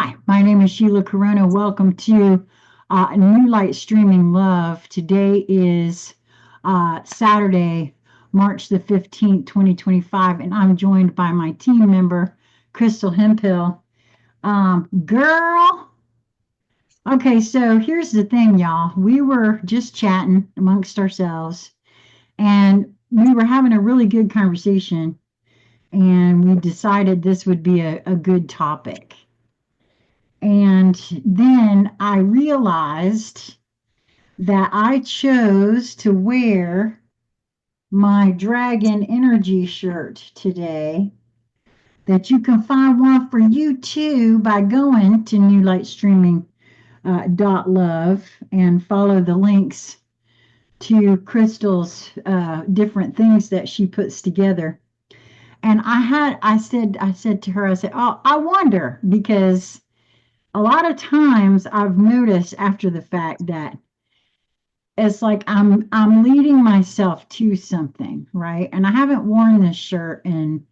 Hi, my name is Sheila Corona. Welcome to New Light Streaming Love. Today is Saturday, March the 15th, 2025, and I'm joined by my team member, Krystle Hemphill. Girl, okay, so here's the thing, y'all. We were just chatting amongst ourselves, and we were having a really good conversation, and we decided this would be a good topic. And then I realized that I chose to wear my Dragon Energy shirt today. That you can find one for you too by going to knewlightstreaming.love and follow the links to Krystle's different things that she puts together. And I said to her, I said, oh, I wonder because a lot of times I've noticed after the fact that it's like I'm leading myself to something, right? And I haven't worn this shirt and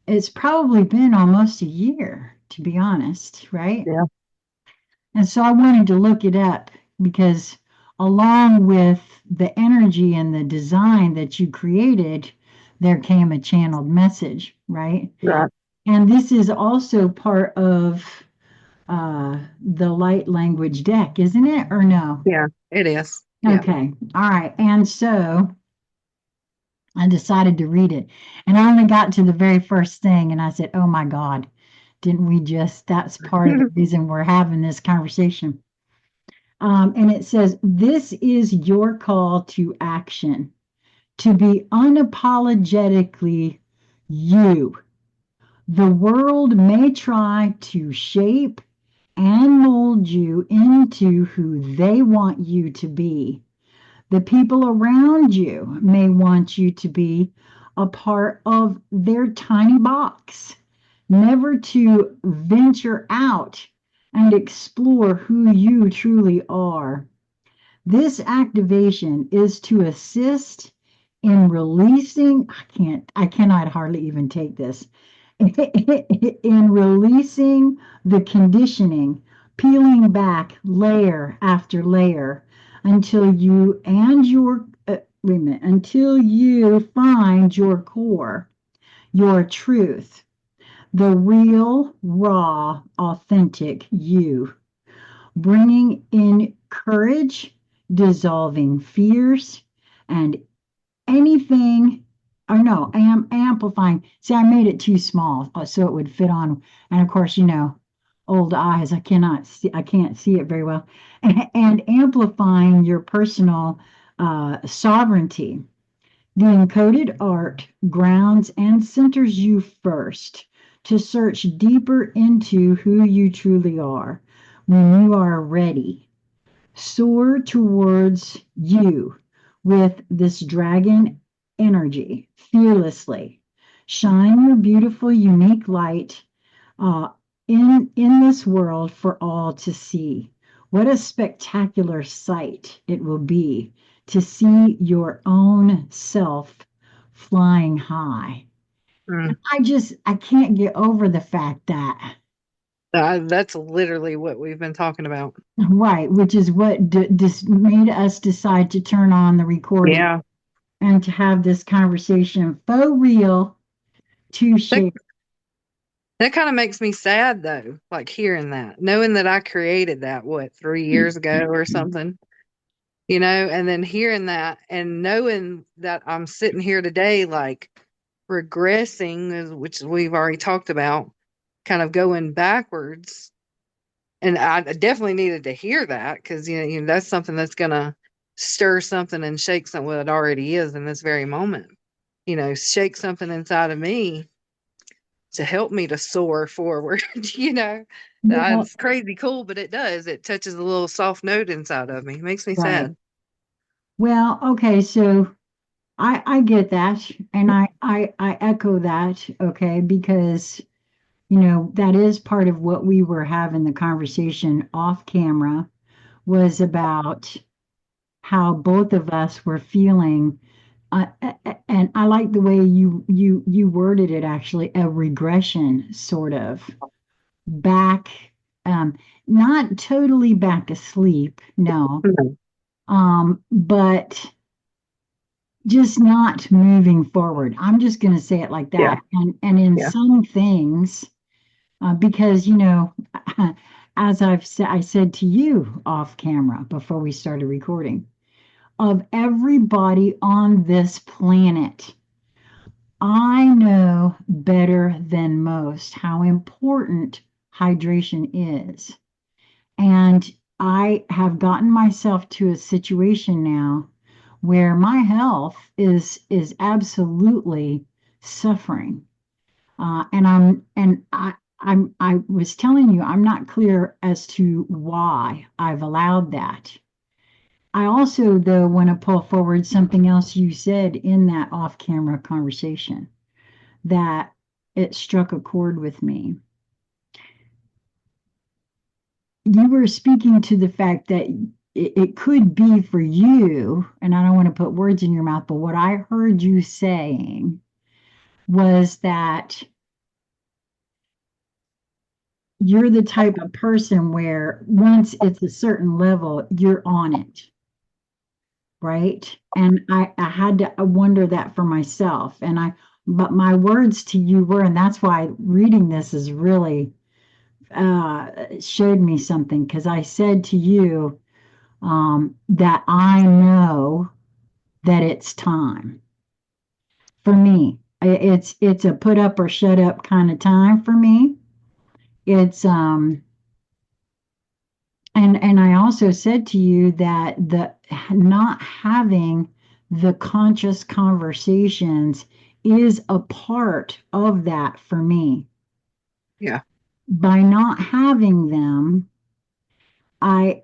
it's probably been almost a year, to be honest, right? Yeah. And so I wanted to look it up because along with the energy and the design that you created, there came a channeled message, right? Right. And this is also part of the light language deck, isn't it? Or no? Yeah, it is. Yeah. Okay. All right. And so I decided to read it. And I only got to the very first thing and I said, oh my God, didn't we just? That's part of the reason we're having this conversation. And it says, this is your call to action, to be unapologetically you. The world may try to shape and mold you into who they want you to be. The people around you may want you to be a part of their tiny box, never to venture out and explore who you truly are. This activation is to assist in releasing, I cannot hardly even take this, in releasing the conditioning, peeling back layer after layer until you and your, wait a minute, until you find your core, your truth, the real, raw, authentic you, bringing in courage, dissolving fears, and anything, or no, amplifying. See, I made it too small so it would fit on. And of course, old eyes, I can't see it very well. And amplifying your personal sovereignty. The encoded art grounds and centers you first to search deeper into who you truly are. When you are ready, soar towards you with this dragon energy fearlessly. Shine your beautiful, unique light uh, in this world for all to see. What a spectacular sight it will be to see your own self flying high. Mm. I can't get over the fact that, That's literally what we've been talking about. right, which is what made us decide to turn on the recording Yeah. and to have this conversation faux real to That share. that kind of makes me sad though, like hearing that, knowing that I created that, what, 3 years ago or something, and then hearing that and knowing that I'm sitting here today, like regressing, which we've already talked about, kind of going backwards. And I definitely needed to hear that because that's something that's gonna stir something and shake something. Well, it already is in this very moment. Shake something inside of me to help me to soar forward. Well, It's crazy cool, but it does. It touches a little soft note inside of me. It makes me right. sad. Well, okay, so I get that and I echo that, okay, because that is part of what we were having the conversation off camera was about how both of us were feeling and I like the way you worded it actually, a regression sort of. back, um, not totally back asleep, no, Mhm. but just not moving forward. I'm just going to say it like Yeah. that. And in Yeah. some things, because as I said to you off camera before we started recording, of everybody on this planet, I know better than most how important hydration is. And I have gotten myself to a situation now where my health is absolutely suffering. I was telling you I'm not clear as to why I've allowed that. I also though want to pull forward something else you said in that off-camera conversation that it struck a chord with me. You were speaking to the fact that it could be for you, and I don't want to put words in your mouth, but what I heard you saying was that you're the type of person where once it's a certain level, you're on it, right? And I had to wonder that for myself. But my words to you were, and that's why reading this is really showed me something because I said to you that I know that it's time for me. It's a put up or shut up kind of time for me. It's and I also said to you that the not having the conscious conversations is a part of that for me. Yeah. By not having them, I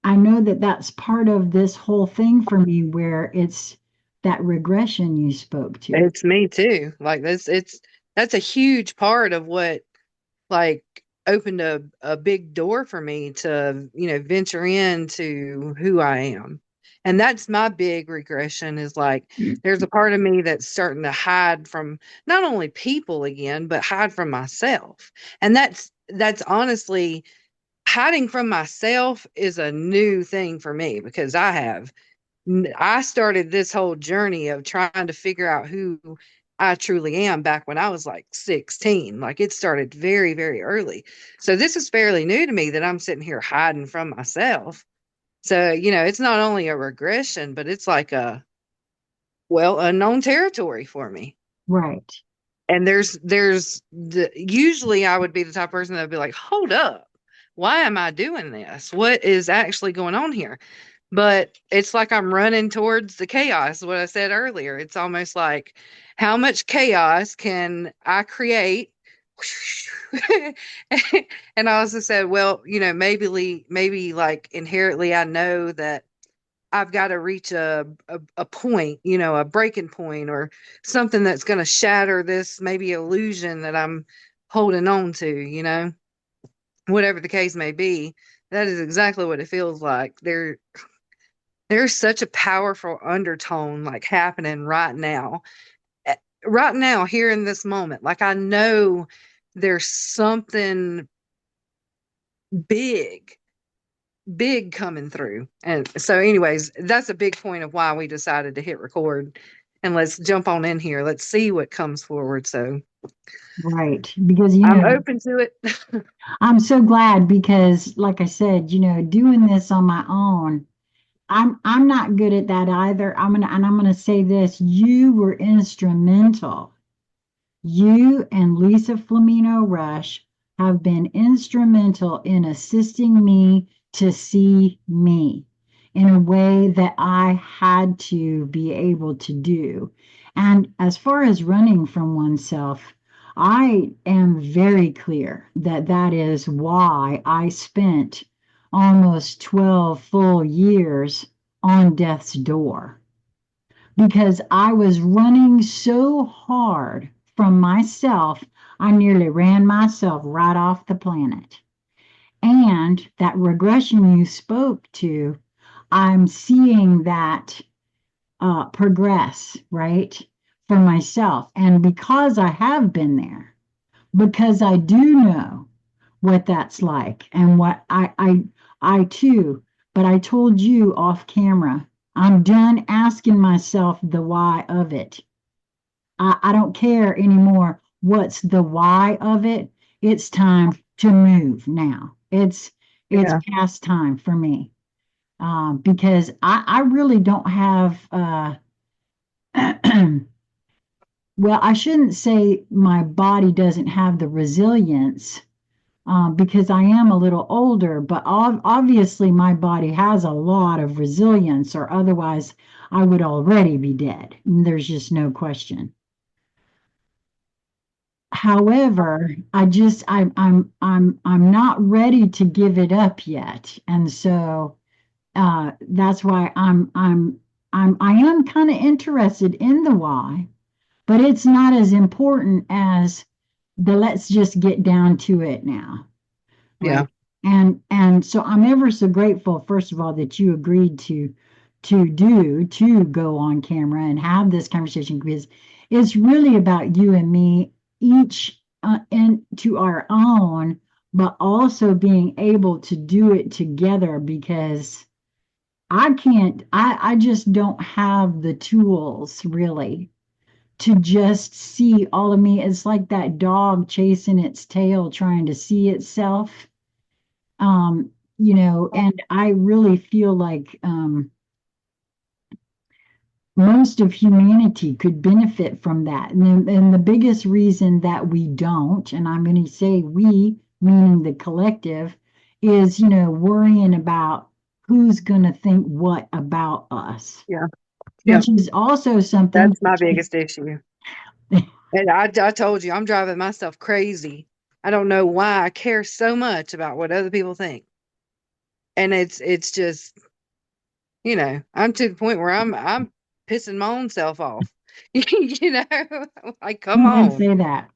I know that that's part of this whole thing for me where it's that regression you spoke to. It's me too. Like that's a huge part of what like opened a big door for me to, venture into who I am. And that's my big regression is like there's a part of me that's starting to hide from not only people again, but hide from myself. And that's honestly hiding from myself is a new thing for me because I started this whole journey of trying to figure out who I truly am back when I was like 16. Like it started very, very early. So this is fairly new to me that I'm sitting here hiding from myself. So, it's not only a regression, but it's like unknown territory for me. Right. And usually I would be the type of person that would be like, hold up, why am I doing this? What is actually going on here? But it's like I'm running towards the chaos, what I said earlier. It's almost like how much chaos can I create? And I also said, well, maybe like inherently I know that I've got to reach a point, a breaking point or something that's going to shatter this maybe illusion that I'm holding on to, whatever the case may be. That is exactly what it feels like. There's such a powerful undertone like happening right now. Eh, Right now, here in this moment. Like I know there's something big, big coming through. And so, anyways, that's a big point of why we decided to hit record and let's jump on in here. Let's see what comes forward. So Right. Because, I'm open to it. I'm so glad because, like I said, doing this on my own, I'm not good at that either. I'm gonna say this: you were instrumental. You and Lisa Flamino Rush have been instrumental in assisting me to see me in a way that I had to be able to do. And as far as running from oneself, I am very clear that that is why I spent almost 12 full years on death's door because I was running so hard from myself, I nearly ran myself right off the planet. And that regression you spoke to, I'm seeing that progress, right, for myself. And because I have been there, because I do know what that's like and what I too, but I told you off camera, I'm done asking myself the why of it. I don't care anymore what's the why of it. It's time to move now. It's Yeah. past time for me. Because I really don't have well, I shouldn't say my body doesn't have the resilience because I am a little older, but obviously my body has a lot of resilience, or otherwise I would already be dead. There's just no question. However, I'm not ready to give it up yet, and so that's why I am kind of interested in the why, but it's not as important as the let's just get down to it now, Yeah. right? And so I'm ever so grateful, first of all, that you agreed to go on camera and have this conversation, because it's really about you and me, each and to our own, but also being able to do it together, because I just don't have the tools really to just see all of me. It's like that dog chasing its tail, trying to see itself. And I really feel like most of humanity could benefit from that. And the biggest reason that we don't, and I'm going to say we, meaning the collective, is, worrying about who's going to think what about us, Yeah. Yeah. which is also something That's my biggest issue. And I told you, I'm driving myself crazy. I don't know why I care so much about what other people think. And it's just, I'm to the point where I'm pissing my own self off. Like, come and on. say that.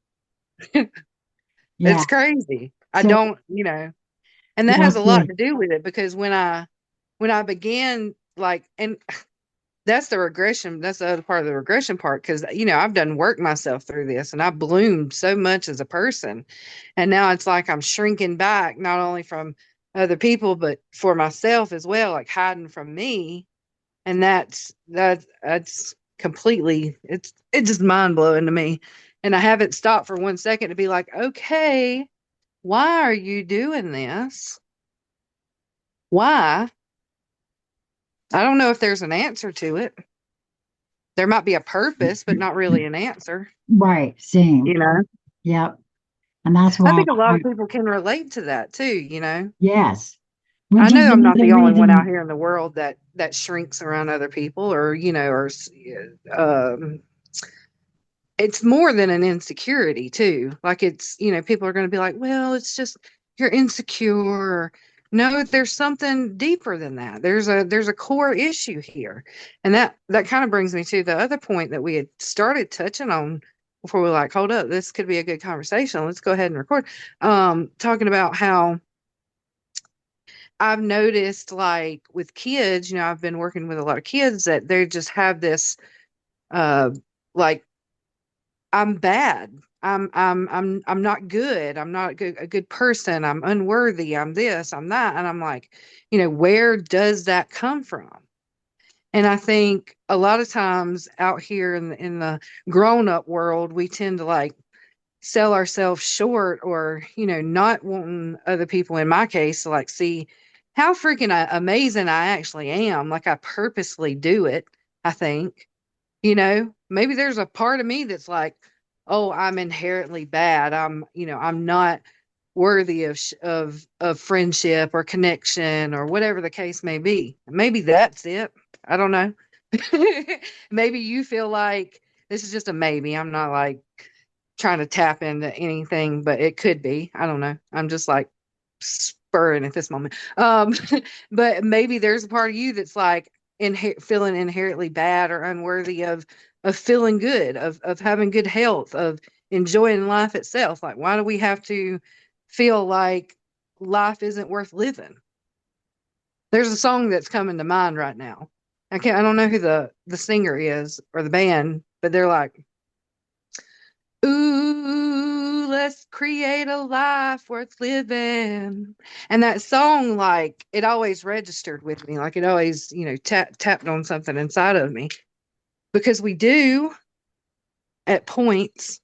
Yeah. It's crazy. I So, don't, and that well, has a lot see, to do with it because when I began like, and that's the regression. That's the other part of the regression part. Cause I've done work myself through this and I bloomed so much as a person. And now it's like I'm shrinking back, not only from other people, but for myself as well, like hiding from me. And that's completely, it's just mind blowing to me. And I haven't stopped for 1 second to be like, okay, why are you doing this? Why? I don't know if there's an answer to it. There might be a purpose, but not really an answer. right, You same. know, Yep. And that's I why think a lot of people can relate to that too. yes, I which is know I'm not another the only one out reason. here in the world that shrinks around other people, or um, it's more than an insecurity too. Like it's people are going to be like, well, it's just you're insecure. No, there's something deeper than that. There's a core issue here, and that kind of brings me to the other point that we had started touching on before. We were like, hold up, this could be a good conversation. Let's go ahead and record. Talking about how I've noticed, like with kids, I've been working with a lot of kids that they just have this, uh, like I'm bad. I'm not good. I'm not a good person. I'm unworthy. I'm this, I'm that. And I'm like, where does that come from? And I think a lot of times out here in the grown up world, we tend to like sell ourselves short, or, not wanting other people, in my case, to like see how freaking amazing I actually am. Like I purposely do it, I think. Maybe there's a part of me that's like, oh, I'm inherently bad. I'm not worthy of friendship or connection or whatever the case may be. Maybe that's it. I don't know. Maybe you feel like this is just a maybe. I'm not like trying to tap into anything, but it could be. I don't know. I'm just like spurring at this moment. But maybe there's a part of you that's like feeling inherently bad or unworthy of feeling good, of having good health, of enjoying life itself. Like, why do we have to feel like life isn't worth living? There's a song that's coming to mind right now. I don't know who the singer is or the band, but they're like, ooh, let's create a life worth living. And that song, like, it always registered with me. Like, it always, tapped on something inside of me because we do at points,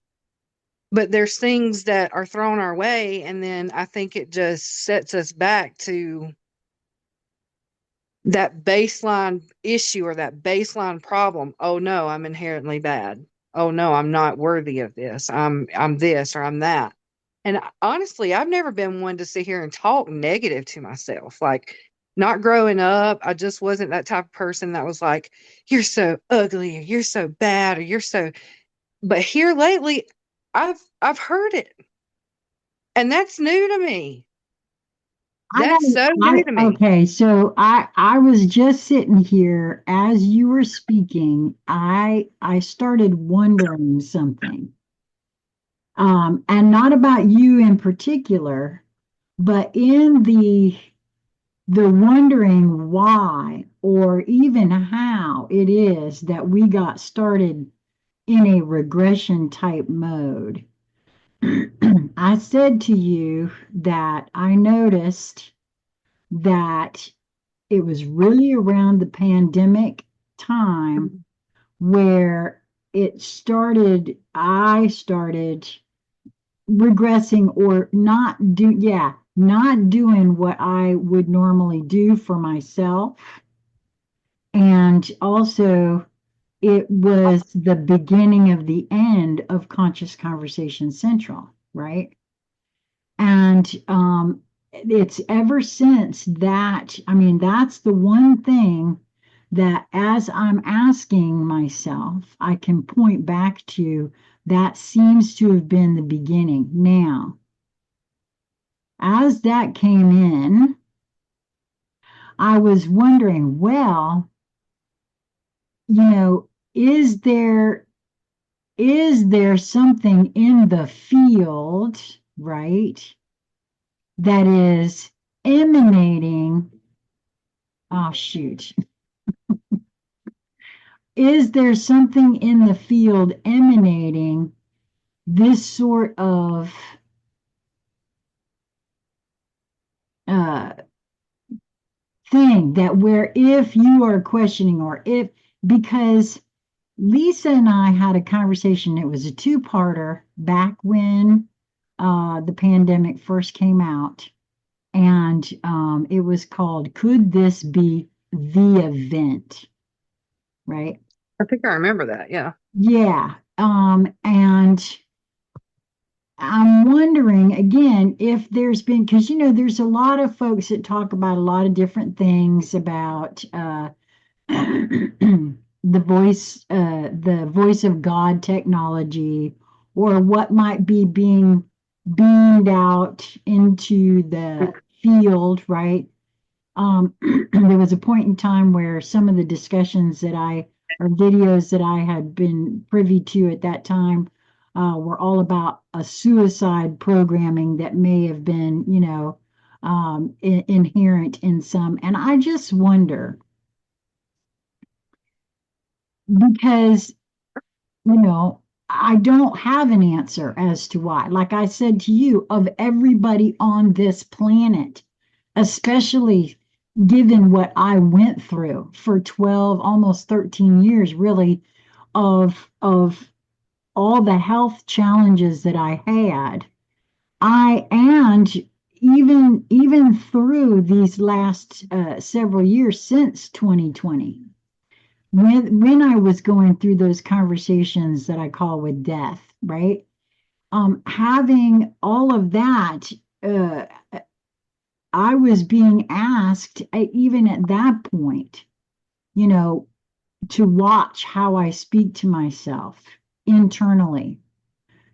but there's things that are thrown our way. And then I think it just sets us back to that baseline issue or that baseline problem. Oh no, I'm inherently bad. Oh no, I'm not worthy of this. I'm this or I'm that. And honestly, I've never been one to sit here and talk negative to myself. Like, not growing up, I just wasn't that type of person that was like, you're so ugly or you're so bad or you're so, but here lately I've heard it. And that's new to me. I got, That's so new to me. okay, so I was just sitting here as you were speaking. I started wondering something. And not about you in particular, but in the wondering why or even how it is that we got started in a regression type mode. I said to you that I noticed that it was really around the pandemic time where I started regressing or not doing what I would normally do for myself. And also, it was the beginning of the end of Conscious Conversation Central, right? And it's ever since that, I mean, that's the one thing that as I'm asking myself, I can point back to that seems to have been the beginning. Now, as that came in, I was wondering, well, is there something in the field, right, that is emanating? Oh, shoot. Is there something in the field emanating this sort of uh, thing that where if you are questioning or if, because Lisa and I had a conversation, it was a two-parter back when the pandemic first came out. And it was called Could This Be the Event? Right? I think I remember that. Yeah. Yeah. And I'm wondering again if there's been, because there's a lot of folks that talk about a lot of different things about the voice of God technology, or what might be being beamed out into the field, right? There was a point in time where some of the discussions or videos that I had been privy to at that time, were all about a suicide programming that may have been, inherent in some. And I just wonder, because, I don't have an answer as to why. Like I said to you, of everybody on this planet, especially given what I went through for 12, almost 13 years, really, of all the health challenges that I had, and even through these last several years since 2020, when I was going through those conversations that I call with death, right? Having all of that, uh, I was being asked, even at that point, you know, to watch how I speak to myself internally.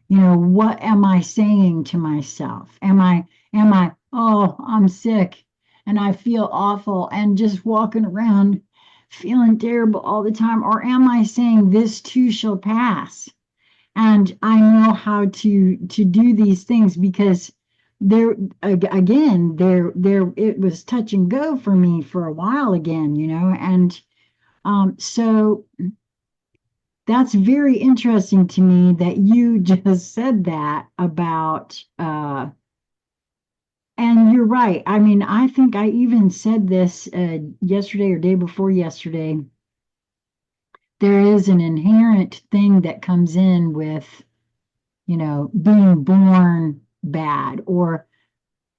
What am I saying to myself? Oh, I'm sick and I feel awful and just walking around feeling terrible all the time? Or am I saying this too shall pass? And I know how to do these things, because there again, there it was touch and go for me for a while again, and so that's very interesting to me that you just said that about and you're right. I mean, I think I even said this yesterday or day before yesterday. There is an inherent thing that comes in with, being born bad or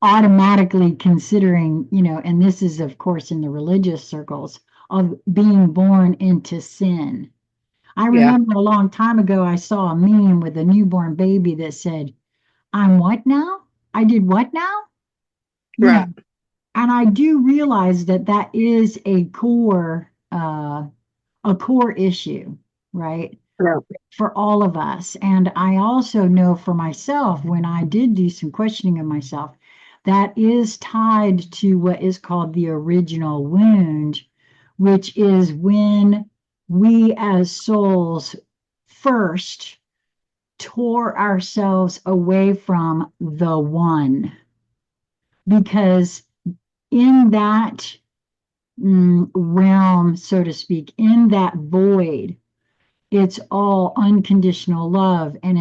automatically considering, and this is, of course, in the religious circles, of being born into sin. I Yeah. remember a long time ago, I saw a meme with a newborn baby that said, I'm what now? I did what now? You know, Right. and I do realize that that is a core issue, right? Yeah. For all of us. And I also know for myself, when I did do some questioning of myself, that is tied to what is called the original wound, which is when we as souls first tore ourselves away from the one. Because in that realm, so to speak, in that void, it's all unconditional love, and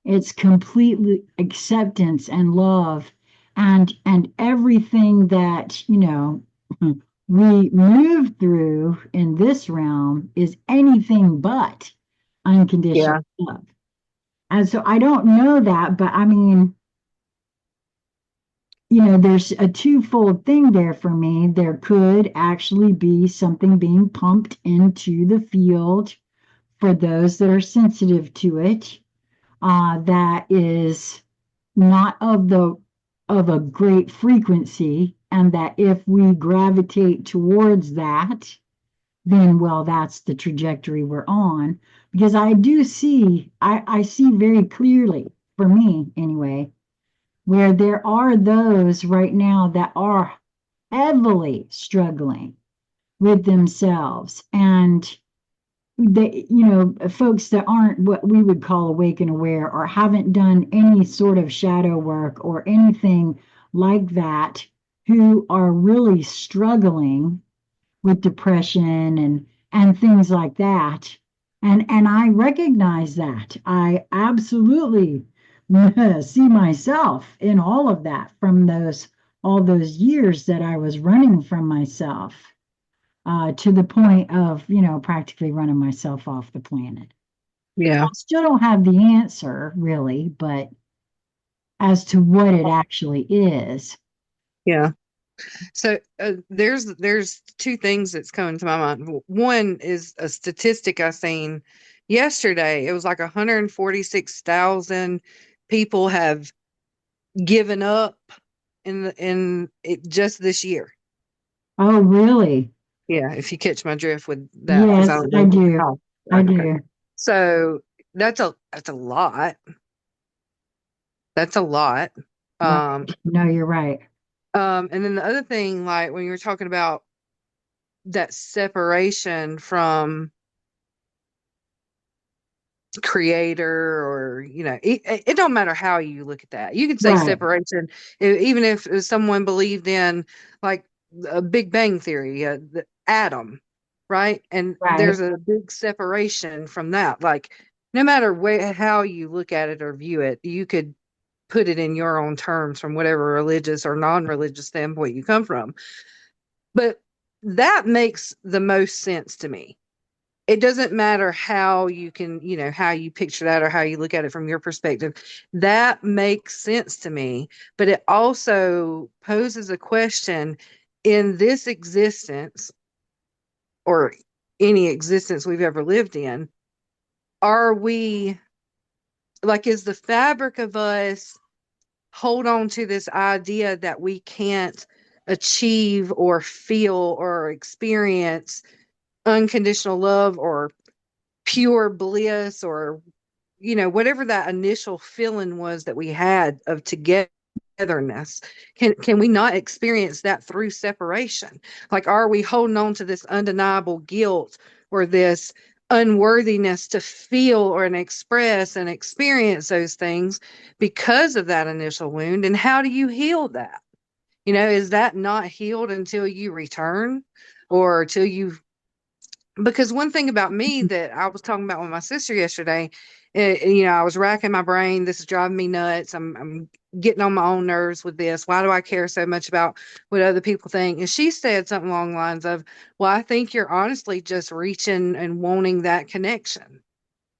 it's completely acceptance and love, and everything that we move through in this realm is anything but unconditional Yeah. love. And so I don't know that, but I mean, there's a twofold thing there for me. There could actually be something being pumped into the field for those that are sensitive to it, that is not of a great frequency, and that if we gravitate towards that, then well, that's the trajectory we're on. Because I see very clearly, for me anyway, where there are those right now that are heavily struggling with themselves, and they, folks that aren't what we would call awake and aware or haven't done any sort of shadow work or anything like that, who are really struggling with depression and things like that. And I recognize that. I absolutely see myself in all of that from those all those years that I was running from myself, to the point of, practically running myself off the planet. I Yeah. still don't have the answer really, but as to what it actually is. Yeah. So there's two things that's coming to my mind. One is a statistic I seen yesterday. It was like 146,000 people have given up in it just this year. Oh, really? Yeah, if you catch my drift with that, because I Yes, don't I know. do. Oh, I right. Okay. do. So that's a lot. That's a lot. Right. Um, No, you're right. and then the other thing, like when you were talking about that separation from creator, or it don't matter how you look at that. You could say Right. separation, even if someone believed in like a Big Bang theory, the atom, right? And Right. there's a big separation from that. Like no matter how you look at it or view it, you could put it in your own terms from whatever religious or non-religious standpoint you come from. But that makes the most sense to me. It doesn't matter how you can, how you picture that or how you look at it from your perspective. That makes sense to me. But it also poses a question in this existence, or any existence we've ever lived in. Are we, like, is the fabric of us hold on to this idea that we can't achieve or feel or experience unconditional love or pure bliss, or whatever that initial feeling was that we had of togetherness? Can we not experience that through separation? Like, are we holding on to this undeniable guilt or this unworthiness to feel or and express and experience those things because of that initial wound? And how do you heal that? Is that not healed until you return, or till you Because one thing about me that I was talking about with my sister yesterday, I was racking my brain. This is driving me nuts. I'm getting on my own nerves with this. Why do I care so much about what other people think? And she said something along the lines of, well, I think you're honestly just reaching and wanting that connection.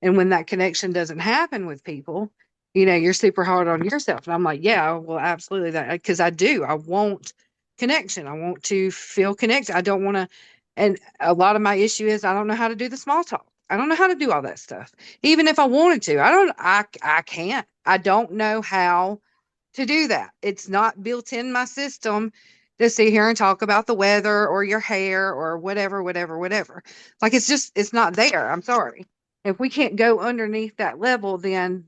And when that connection doesn't happen with people, you're super hard on yourself. And I'm like, yeah, well, absolutely that, because I do. I want connection. I want to feel connected. I don't want to. And a lot of my issue is I don't know how to do the small talk. I don't know how to do all that stuff. Even if I wanted to, I can't. I don't know how to do that. It's not built in my system to sit here and talk about the weather or your hair or whatever, whatever, whatever. Like it's not there. I'm sorry. If we can't go underneath that level, then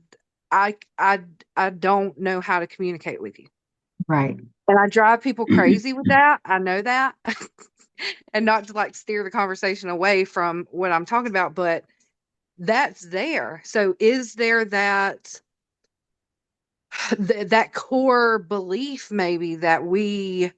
I I I don't know how to communicate with you. Right. And I drive people crazy with that. I know that. And not to like steer the conversation away from what I'm talking about, but that's there. So is there that core belief maybe that we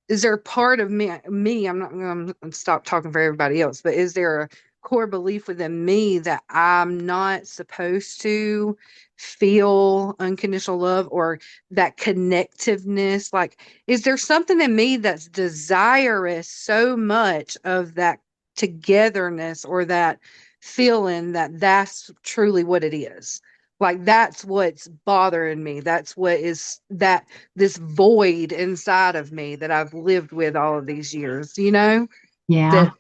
is there a part of me, I'm not going to stop talking for everybody else, but is there a core belief within me that I'm not supposed to feel unconditional love or that connectiveness? Like, is there something in me that's desirous so much of that togetherness or that feeling that that's truly what it is? Like, that's what's bothering me. That's what is that this void inside of me that I've lived with all of these years, Yeah. that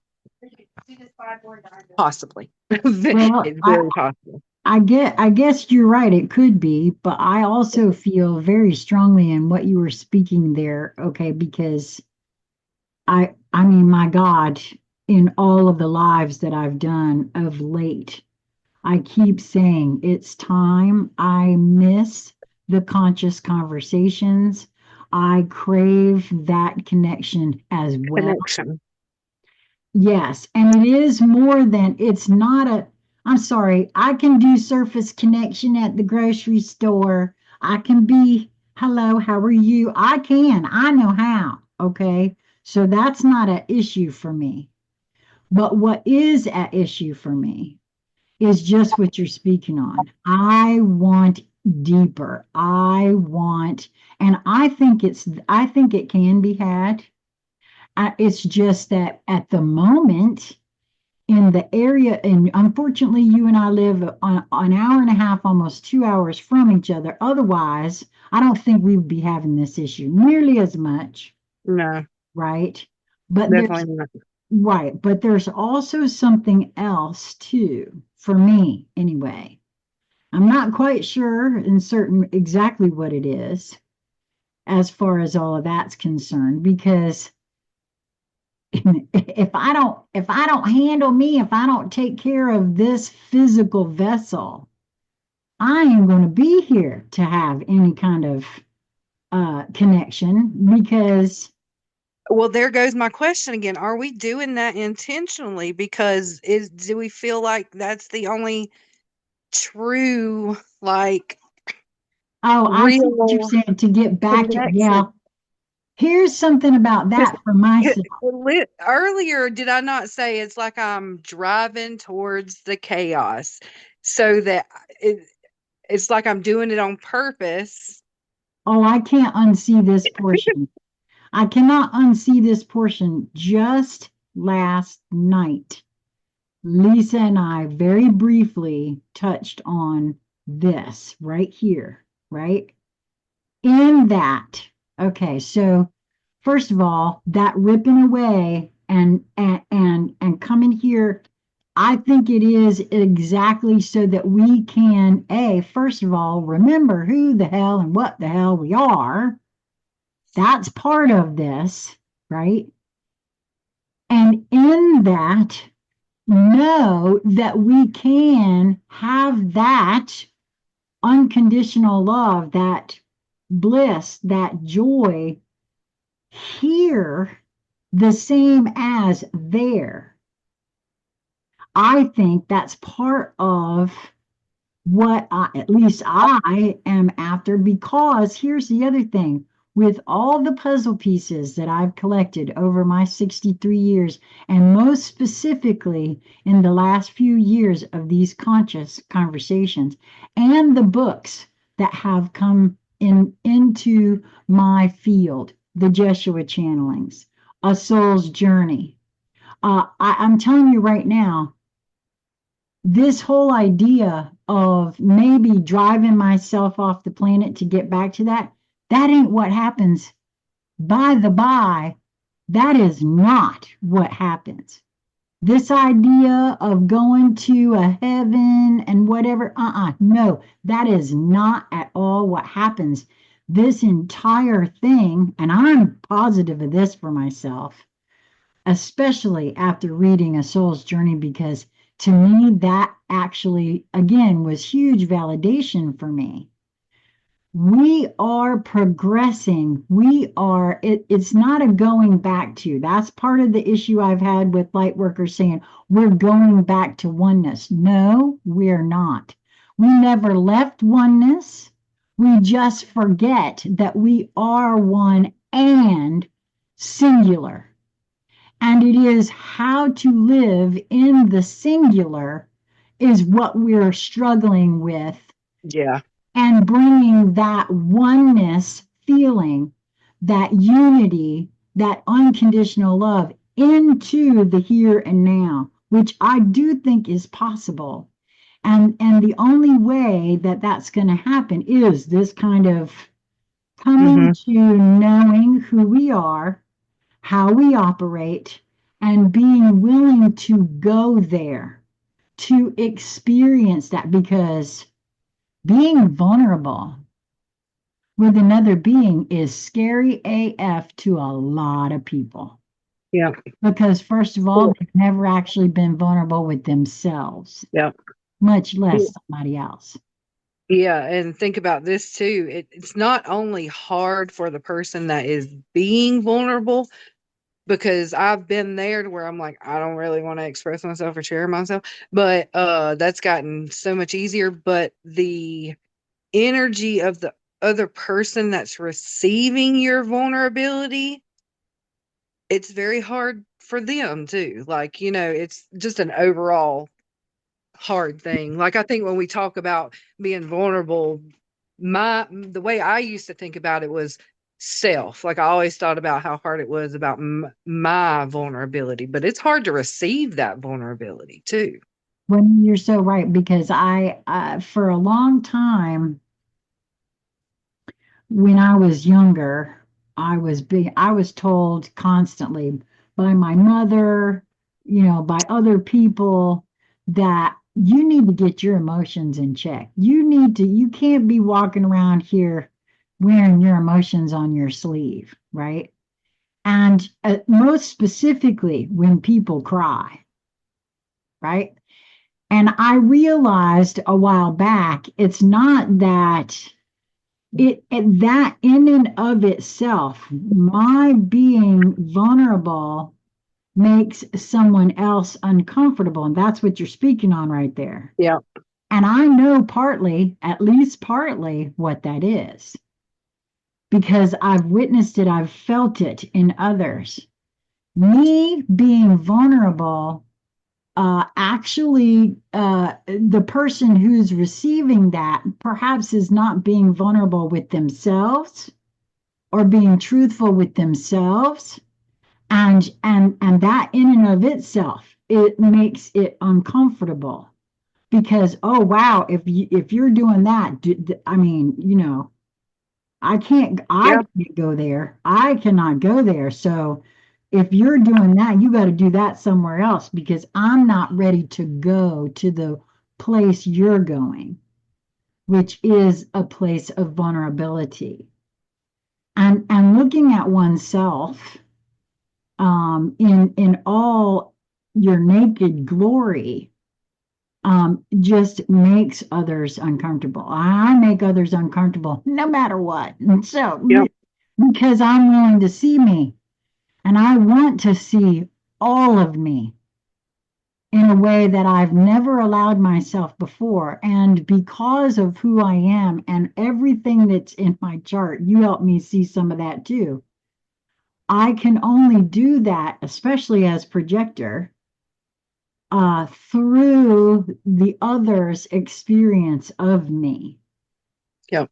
possibly. Well, It's very possible. I guess you're right. It could be, but I also feel very strongly in what you were speaking there. Okay, because I mean, my God, in all of the lives that I've done of late, I keep saying it's time. I miss the conscious conversations. I crave that connection as well. Connection. Yes, and it is more than it's not a, I'm sorry, I can do surface connection at the grocery store. I can be, hello, how are you? I know how. Okay. So that's not an issue for me. But what is an issue for me is just what you're speaking on. I want deeper. And I think it can be had. It's just that at the moment, in the area, and unfortunately, you and I live on an hour and a half, almost 2 hours from each other. Otherwise, I don't think we would be having this issue nearly as much, No, right? But there's definitely not. right, but there's also something else too, for me anyway. I'm not quite sure and certain exactly what it is as far as all of that's concerned, because if I don't handle me, if I don't take care of this physical vessel, I am going to be here to have any kind of connection because Well, there goes my question again. Are we doing that intentionally? Because do we feel like that's the only true, like, oh, I see what you're real saying to get back at, connection? yeah. Here's something about Because that for myself. earlier, did I not say it's like I'm driving towards the chaos so that it, it's like I'm doing it on purpose? Oh, I can't unsee this portion. I cannot unsee this portion. Just last night, Lisa and I very briefly touched on this right here, right? In that, okay, so first of all, that ripping away and coming here, I think it is exactly so that we can, first of all, remember who the hell and what the hell we are. That's part of this, right? And in that, know that we can have that unconditional love, that bliss, that joy here the same as there. I think that's part of at least I am after, because here's the other thing. with all the puzzle pieces that I've collected over my 63 years, and most specifically in the last few years of these conscious conversations, and the books that have come into my field, the Jeshua channelings, A Soul's Journey. I'm telling you right now, this whole idea of maybe driving myself off the planet to get back to that, that ain't what happens. By the by, that is not what happens. This idea of going to a heaven and whatever, no, that is not at all what happens. This entire thing, and I'm positive of this for myself, especially after reading A Soul's Journey, because to me, that actually, again, was huge validation for me. We are progressing. It's not a going back to. That's part of the issue I've had with light workers saying we're going back to oneness. No, we're not. We never left oneness. We just forget that we are one and singular. And it is how to live in the singular is what we're struggling with. Yeah. And bringing that oneness feeling, that unity, that unconditional love into the here and now, which I do think is possible. And the only way that that's going to happen is this kind of coming to knowing who we are, how we operate, and being willing to go there, to experience that, because being vulnerable with another being is scary AF to a lot of people. Yeah. Because, first of all, they've never actually been vulnerable with themselves, Yeah. much less somebody else. Yeah, and think about this too. It's not only hard for the person that is being vulnerable, because I've been there to where I'm like, I don't really want to express myself or share myself, but that's gotten so much easier. But the energy of the other person that's receiving your vulnerability, it's very hard for them too. Like, it's just an overall hard thing. Like, I think when we talk about being vulnerable, the way I used to think about it was self. Like, I always thought about how hard it was about my vulnerability, but it's hard to receive that vulnerability too. Well, you're so right, because for a long time, when I was younger, I was told constantly by my mother, by other people, that you need to get your emotions in check. You can't be walking around here wearing your emotions on your sleeve, right? And most specifically when people cry, right? And I realized a while back, it's not that that in and of itself, my being vulnerable makes someone else uncomfortable. And that's what you're speaking on right there. Yeah. And I know partly, at least partly, what that is, because I've witnessed it, I've felt it in others. Me being vulnerable, actually, the person who's receiving that perhaps is not being vulnerable with themselves or being truthful with themselves, and that in and of itself, it makes it uncomfortable, because, oh wow, if you're doing that, I mean, I can't go there. I cannot go there. So if you're doing that, you got to do that somewhere else, because I'm not ready to go to the place you're going, which is a place of vulnerability. And looking at oneself, in all your naked glory, just makes others uncomfortable. I make others uncomfortable no matter what. And so, Yep. because I'm willing to see me, and I want to see all of me in a way that I've never allowed myself before. And because of who I am and everything that's in my chart, you helped me see some of that too. I can only do that, especially as projector, through the other's experience of me. Yep.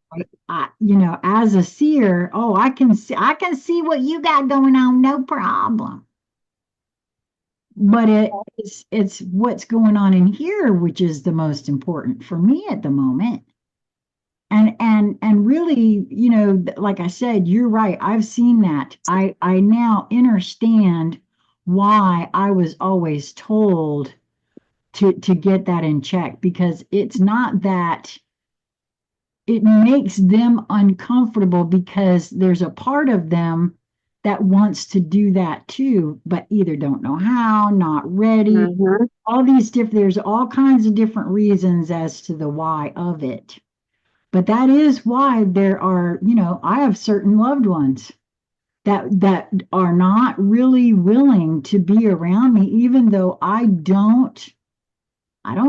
As a seer, oh, I can see what you got going on, no problem. But it's what's going on in here, which is the most important for me at the moment. And really, like I said, you're right. I've seen that. I now understand why I was always told to get that in check, because it's not that it makes them uncomfortable, because there's a part of them that wants to do that too, but either don't know how, not ready, Mm-hmm. there's all kinds of different reasons as to the why of it. But that is why there are, I have certain loved ones that are not really willing to be around me, even though I don't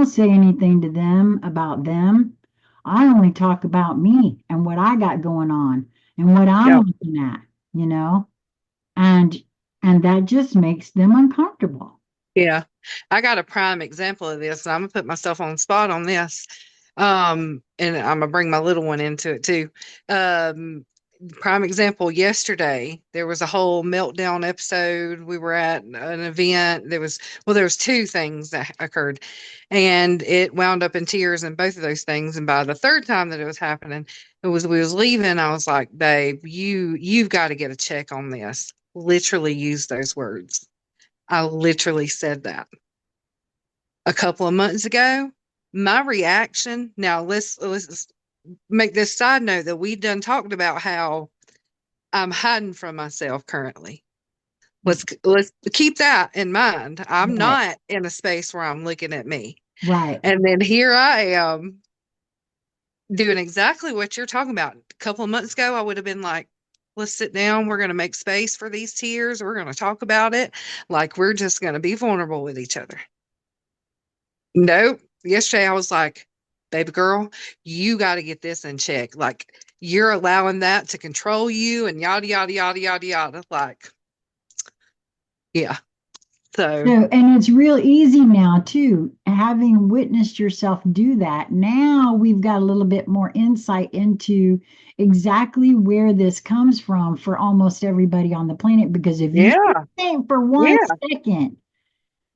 say anything to them about them. I only talk about me and what I got going on and what I'm Yep. looking at, you know, and and that just makes them uncomfortable. Yeah. I got a prime example of this, and I'm gonna put myself on the spot on this. And I'm gonna bring my little one into it too. Um, Prime example, yesterday there was a whole meltdown episode. We were at an event. There was two things that occurred, and it wound up in tears in both of those things. And by the third time that it was happening, we was leaving. I was like, babe, you've got to get a check on this. Literally use those words. I literally said that a couple of months ago. My reaction, now let's make this side note that we done talked about how I'm hiding from myself currently. Let's keep that in mind. I'm Right, not in a space where I'm looking at me. right, And then here I am doing exactly what you're talking about. A couple of months ago, I would have been like, let's sit down. We're going to make space for these tears. We're going to talk about it. Like we're just going to be vulnerable with each other. Nope. Yesterday I was like, baby girl, you got to get this in check. Like you're allowing that to control you and yada, yada, yada, yada, yada. Like, yeah. So, so, and it's real easy now too, having witnessed yourself do that. Now we've got a little bit more insight into exactly where this comes from for almost everybody on the planet. Because if you yeah, think for one yeah. second,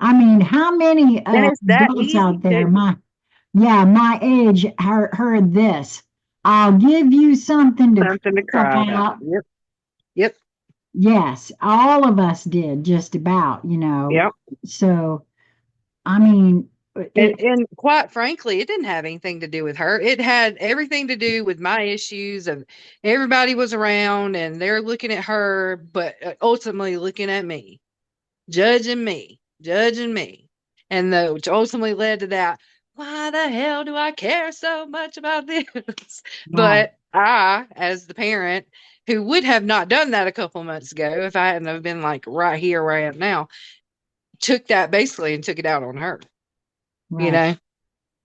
I mean, how many And it's that adults easy out there, too. my age, heard this? I'll give you something to cry Something to cry about. about. Yep. Yep. Yes, all of us did, just about, Yep. So, I mean, And quite frankly, it didn't have anything to do with her. It had everything to do with my issues of everybody was around and they're looking at her, but ultimately looking at me, judging me, judging me. And which ultimately led to that. Why the hell do I care so much about this? right, But I, as the parent who would have not done that a couple months ago if I hadn't have been like right here where I am now, took that basically and took it out on her, you right, know?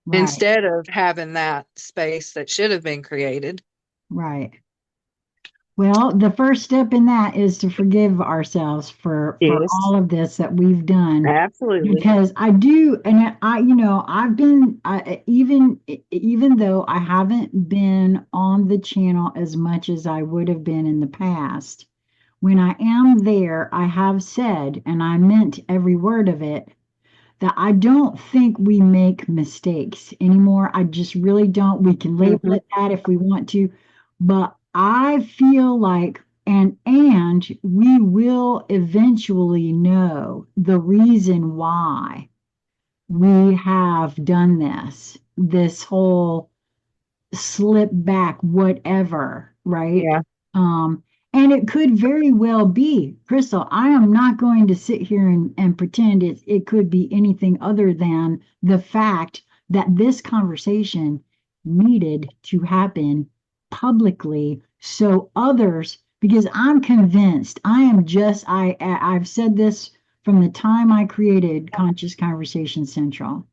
right, Instead of having that space that should have been created. right. Well, the first step in that is to forgive ourselves for Yes, all of this that we've done. absolutely. Because I do, and I've been, even though I haven't been on the channel as much as I would have been in the past, when I am there, I have said, and I meant every word of it, that I don't think we make mistakes anymore. I just really don't. We can label Hmm. it that if we want to, but I feel like and we will eventually know the reason why we have done this whole slip back, whatever, right? Yeah. Um, and it could very well be, Krystle, I am not going to sit here and pretend it could be anything other than the fact that this conversation needed to happen publicly so others, because I'm convinced, I've said this from the time I created Conscious Conversation Central.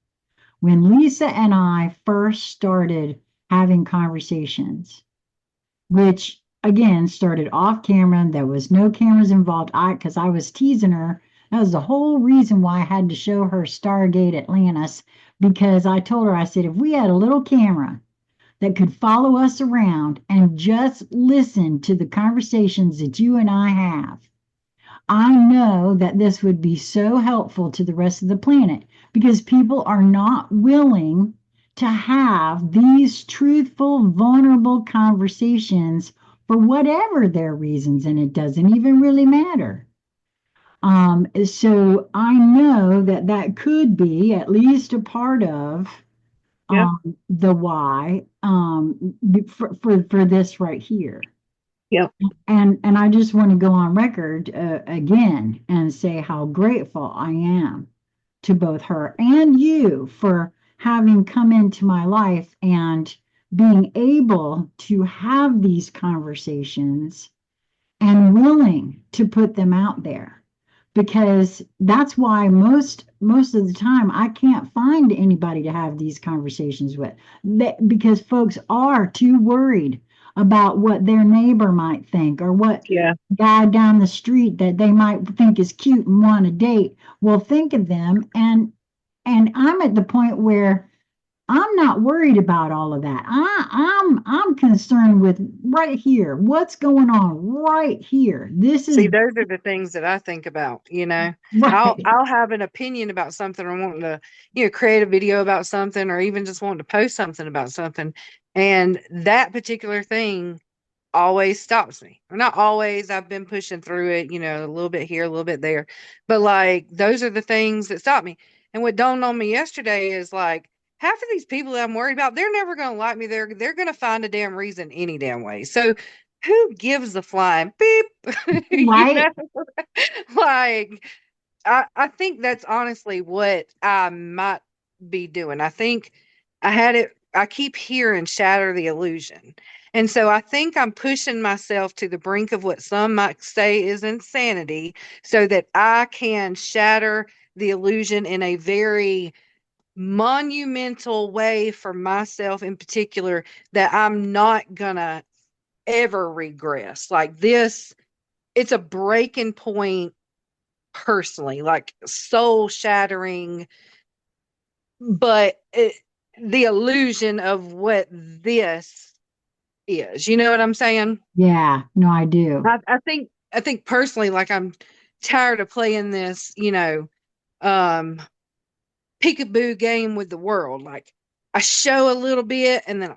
When Lisa and I first started having conversations, which again started off camera, there was no cameras involved. Because I was teasing her. That was the whole reason why I had to show her Stargate Atlantis, because I told her, I said, if we had a little camera that could follow us around and just listen to the conversations that you and I have, I know that this would be so helpful to the rest of the planet, because people are not willing to have these truthful, vulnerable conversations for whatever their reasons, and it doesn't even really matter. So I know that that could be at least a part of Yep. the why, for this right here. Yep. And I just want to go on record again and say how grateful I am to both her and you for having come into my life and being able to have these conversations and willing to put them out there, because that's why most of the time I can't find anybody to have these conversations with, because folks are too worried about what their neighbor might think, or what Yeah. guy down the street that they might think is cute and want to date will think of them. And I'm at the point where I'm not worried about all of that. I'm concerned with right here. What's going on right here? This is See, those are the things that I think about, you know. I'll right. I'll have an opinion about something, or wanting to, create a video about something, or even just wanting to post something about something. And that particular thing always stops me. Or not always, I've been pushing through it, a little bit here, a little bit there. But like those are the things that stop me. And what dawned on me yesterday is like half of these people that I'm worried about, they're never gonna like me. They're gonna find a damn reason any damn way. So who gives a flying beep? you know, Right. like I think that's honestly what I might be doing. I think I keep hearing shatter the illusion. And so I think I'm pushing myself to the brink of what some might say is insanity, so that I can shatter the illusion in a very monumental way for myself in particular, that I'm not gonna ever regress. Like this, it's a breaking point personally, like soul shattering, but the illusion of what this is. You know what I'm saying? Yeah, no, I do. I think personally, like I'm tired of playing this, um, peekaboo game with the world. Like I show a little bit and then I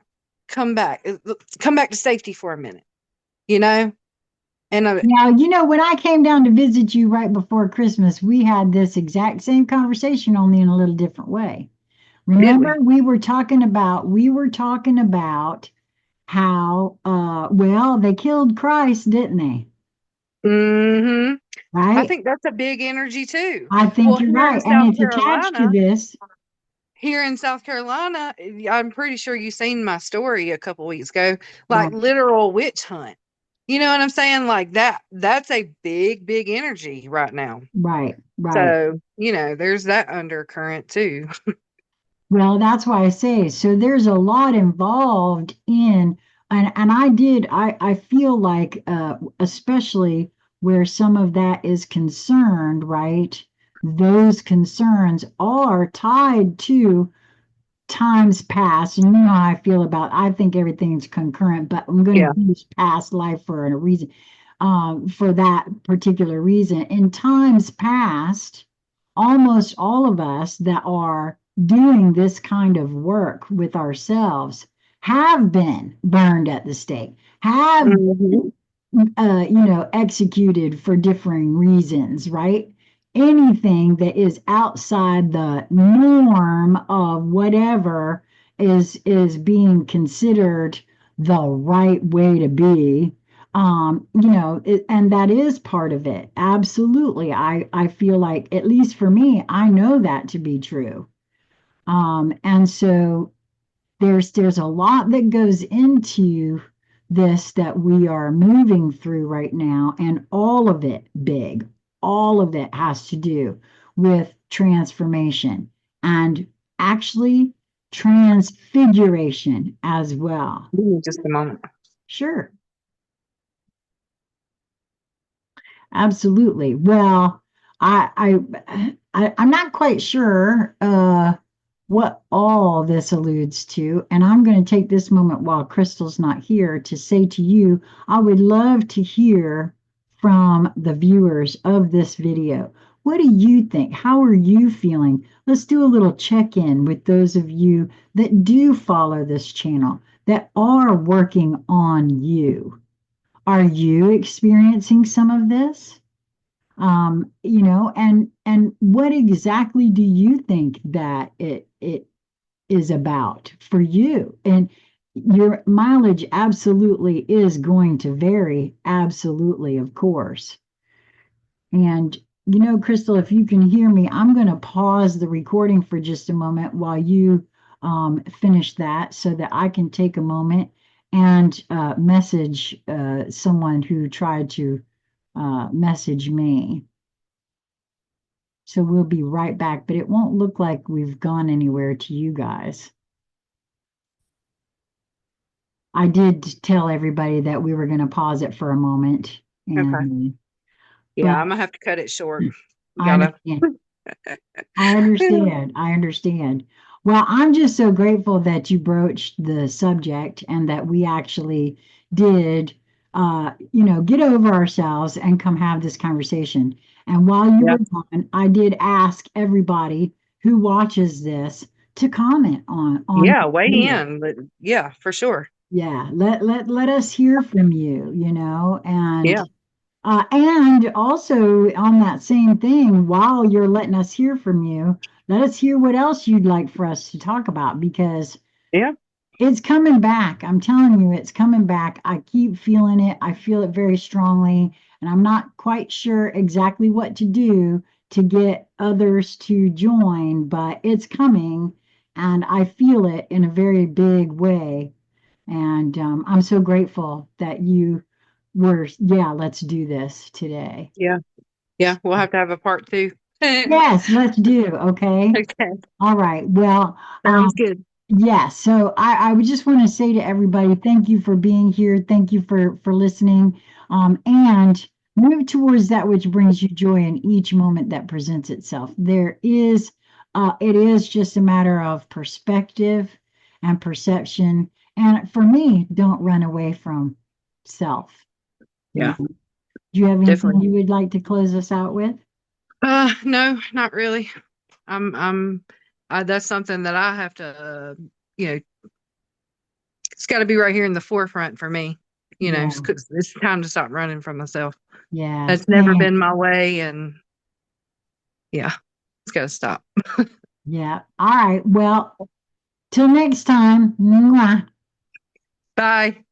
come back to safety for a minute, you know? And Now, when I came down to visit you right before Christmas, we had this exact same conversation, only in a little different way. did Remember, we? we were talking about how well, they killed Christ, didn't they? Hmm. I Right? think that's a big energy too. I think Well, you're right. And it's attached to this. Here in South Carolina, I'm pretty sure you seen my story a couple weeks ago, like Right, literal witch hunt. You know what I'm saying? Like that's a big, big energy right now. right, right. So, there's that undercurrent too. Well, that's why I say, so there's a lot involved in, and I feel like, especially where some of that is concerned, right? Those concerns are tied to times past. And you know how I feel about, I think everything's concurrent, but I'm going Yeah. to use past life for a reason, for that particular reason. In times past, almost all of us that are doing this kind of work with ourselves have been burned at the stake, have Hmm. executed for differing reasons, right? Anything that is outside the norm of whatever is being considered the right way to be. And that is part of it. Absolutely. I feel like, at least for me, I know that to be true. And so there's a lot that goes into this that we are moving through right now, and all of it big, all of it has to do with transformation and actually transfiguration as well. Give me just a moment. Sure. Absolutely. Well, I'm not quite sure what all this alludes to, and I'm going to take this moment while Krystle's not here to say to you, I would love to hear from the viewers of this video. What do you think? How are you feeling? Let's do a little check-in with those of you that do follow this channel, that are working on you. Are you experiencing some of this? And what exactly do you think that it is about for you? And your mileage absolutely is going to vary, absolutely, of course. And Krystle, if you can hear me, I'm going to pause the recording for just a moment while you finish that so that I can take a moment and message someone who tried to message me. So we'll be right back, but it won't look like we've gone anywhere to you guys. I did tell everybody that we were going to pause it for a moment. Okay. And Yeah, but I'm gonna have to cut it short. I Gotta. understand. I understand. I understand. Well, I'm just so grateful that you broached the subject and that we actually did, get over ourselves and come have this conversation. And while you Yeah. were gone, I did ask everybody who watches this to comment on Yeah, the weigh video. in. But yeah, for sure. Yeah, let us hear from you, Yeah. and also on that same thing, while you're letting us hear from you, let us hear what else you'd like for us to talk about because Yeah. it's coming back. I'm telling you, it's coming back. I keep feeling it. I feel it very strongly, and I'm not quite sure exactly what to do to get others to join, but it's coming, and I feel it in a very big way. And I'm so grateful that you were, yeah, let's do this today. Yeah. Yeah. We'll have to have a part two. Yes, let's do. Okay. Okay. All right. Well, Sounds good. yeah. So I would just want to say to everybody, thank you for being here. Thank you for listening. And move towards that which brings you joy in each moment that presents itself. It is just a matter of perspective and perception. And for me, don't run away from self. You Yeah, know, do you have anything definitely. you would like to close us out with? No, not really. I'm that's something that I have to, you know, it's got to be right here in the forefront for me. Yeah. It's time to stop running from myself. Yeah. That's never Same. been my way. And yeah, it's got to stop. Yeah. All right. Well, till next time. Mwah. Bye.